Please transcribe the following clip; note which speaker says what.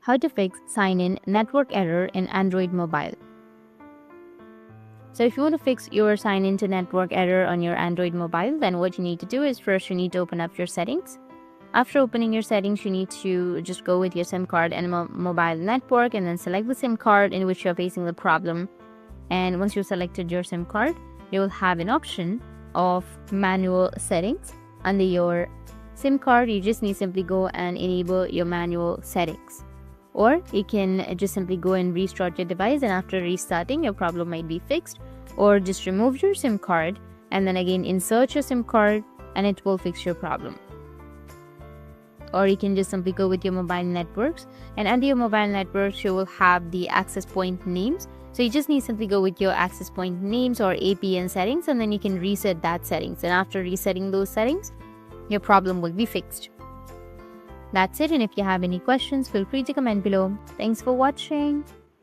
Speaker 1: How to fix sign-in network error in Android mobile. So if you want to fix your sign-in to network error on your Android mobile, then what you need to do is first you need to open up your settings. After opening your settings, you need to just go with your SIM card and mobile network and then select the SIM card in which you're facing the problem. And once you've selected your SIM card, you will have an option of manual settings. Under your SIM card, you just need to simply go and enable your manual settings. Or you can just simply go and restart your device, and after restarting, your problem might be fixed. Or just remove your SIM card and then again insert your SIM card and it will fix your problem. Or you can just simply go with your mobile networks, and under your mobile networks, you will have the access point names. So you just need to simply go with your access point names or APN settings, and then you can reset that settings. And after resetting those settings, your problem will be fixed. That's it, and if you have any questions, feel free to comment below. Thanks for watching.